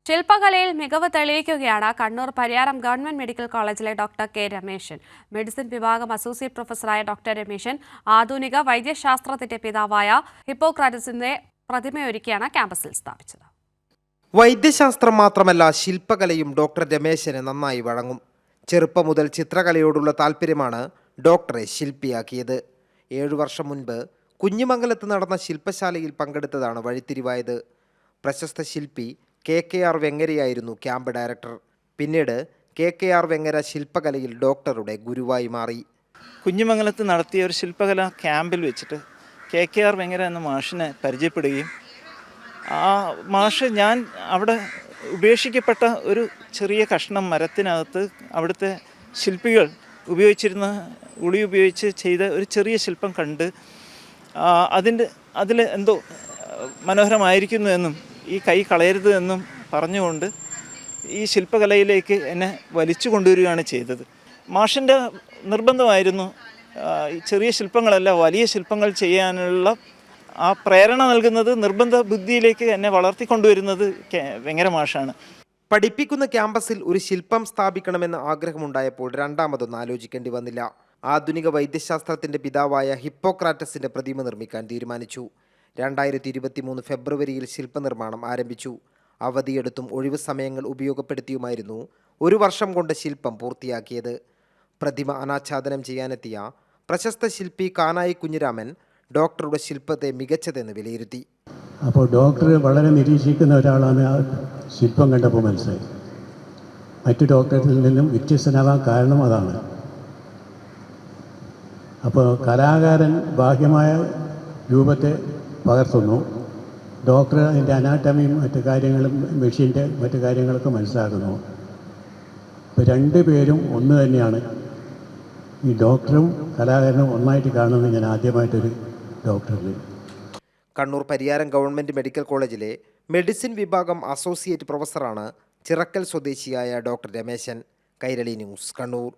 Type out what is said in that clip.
ശില്പകലയിൽ മികവ് തെളിയിക്കുകയാണ് Kannur Pariyaram government medical കോളേജിലെ doctor K Rameshan. Medicine വിഭാഗം അസോസിയേറ്റ് പ്രൊഫസറായ ഡോക്ടർ രമേശൻ ആധുനിക വൈദ്യശാസ്ത്രത്തിന്റെ പിതാവായ ഹിപ്പോക്രാറ്റസിന്റെ പ്രതിമയൊരുക്കിയാണ് ക്യാമ്പസിൽ സ്ഥാപിച്ചത്. വൈദ്യശാസ്ത്രം മാത്രമല്ല, ശില്പകലയും ഡോക്ടർ രമേശന് നന്നായി വഴങ്ങും. ചെറുപ്പം മുതൽ ചിത്രകലയോടുള്ള താല്പര്യമാണ് ഡോക്ടറെ ശില്പിയാക്കിയത്. 7 വർഷം മുൻപ് കുഞ്ഞിമംഗലത്ത് നടന്ന ശില്പശാലയിൽ പങ്കെടുത്തതാണ് വഴിത്തിരിവായത്. പ്രശസ്ത ശില്പി KKR വെങ്ങരയായിരുന്നു ക്യാമ്പ് ഡയറക്ടർ. പിന്നീട് KKR വെങ്ങര ശില്പകലയിൽ ഡോക്ടറുടെ ഗുരുവായി മാറി. കുഞ്ഞിമംഗലത്ത് നടത്തിയ ഒരു ശില്പകല ക്യാമ്പിൽ വെച്ചിട്ട് KKR വെങ്ങര എന്ന മാഷിനെ പരിചയപ്പെടുകയും ആ മാഷ് ഞാൻ അവിടെ ഉപേക്ഷിക്കപ്പെട്ട ഒരു ചെറിയ കഷ്ണം മരത്തിനകത്ത് അവിടുത്തെ ശില്പികൾ ഉപയോഗിച്ചിരുന്ന ഉളി ഉപയോഗിച്ച് ചെയ്ത ഒരു ചെറിയ ശില്പം കണ്ട് അതിൽ എന്തോ മനോഹരമായിരിക്കുന്നു എന്നും ഈ കൈ കളയരുത് എന്നും പറഞ്ഞുകൊണ്ട് ഈ ശില്പകലയിലേക്ക് എന്നെ വലിച്ചു കൊണ്ടുവരികയാണ് ചെയ്തത്. മാഷിൻ്റെ നിർബന്ധമായിരുന്നു ഈ ചെറിയ ശില്പങ്ങളല്ല വലിയ ശില്പങ്ങൾ ചെയ്യാനുള്ള ആ പ്രേരണ നൽകുന്നത്, നിർബന്ധ ബുദ്ധിയിലേക്ക് എന്നെ വളർത്തിക്കൊണ്ടുവരുന്നത് വെങ്ങര മാഷാണ്. പഠിപ്പിക്കുന്ന ക്യാമ്പസിൽ ഒരു ശില്പം സ്ഥാപിക്കണമെന്ന് ആഗ്രഹമുണ്ടായപ്പോൾ രണ്ടാമതൊന്നും ആലോചിക്കേണ്ടി വന്നില്ല. ആധുനിക വൈദ്യശാസ്ത്രത്തിന്റെ പിതാവായ ഹിപ്പോക്രാറ്റസിന്റെ പ്രതിമ നിർമ്മിക്കാൻ തീരുമാനിച്ചു. 2023 ഫെബ്രുവരിയിൽ ശില്പനിർമ്മാണം ആരംഭിച്ചു. അവധിയെടുത്തും ഒഴിവ് സമയങ്ങൾ ഉപയോഗപ്പെടുത്തിയുമായിരുന്നു 1 വർഷം കൊണ്ട് ശില്പം പൂർത്തിയാക്കിയത്. പ്രതിമ അനാച്ഛാദനം ചെയ്യാനെത്തിയ പ്രശസ്ത ശില്പി കാനായി കുഞ്ഞിരാമൻ ഡോക്ടറുടെ ശില്പത്തെ മികച്ചതെന്ന് വിലയിരുത്തി. അപ്പോൾ ഡോക്ടർ വളരെ നിരീക്ഷിക്കുന്ന ഒരാളാണ്. ആ ശില്പം കണ്ടപ്പോൾ മനസ്സിലായി. മറ്റു ഡോക്ടറിൽ നിന്നും വ്യത്യസ്തനാവാൻ കാരണം അതാണ്. അപ്പോൾ കലാകാരൻ ബാഹ്യമായ രൂപത്തെ പകർത്തുന്നു, ഡോക്ടർ അതിൻ്റെ അനാട്ടമിയും മറ്റു കാര്യങ്ങളും മെഷീൻ്റെ മറ്റു കാര്യങ്ങളൊക്കെ മനസ്സിലാക്കുന്നു. ഇപ്പോൾ രണ്ടുപേരും ഒന്ന് തന്നെയാണ്. ഈ ഡോക്ടറും കലാകാരനും ഒന്നായിട്ട് കാണുന്നത് ഞാൻ ആദ്യമായിട്ടൊരു ഡോക്ടറിൽ. കണ്ണൂർ പരിയാരം ഗവൺമെൻറ് മെഡിക്കൽ കോളേജിലെ മെഡിസിൻ വിഭാഗം അസോസിയേറ്റ് പ്രൊഫസറാണ് ചിറക്കൽ സ്വദേശിയായ ഡോക്ടർ രമേശൻ. കൈരളി ന്യൂസ്, കണ്ണൂർ.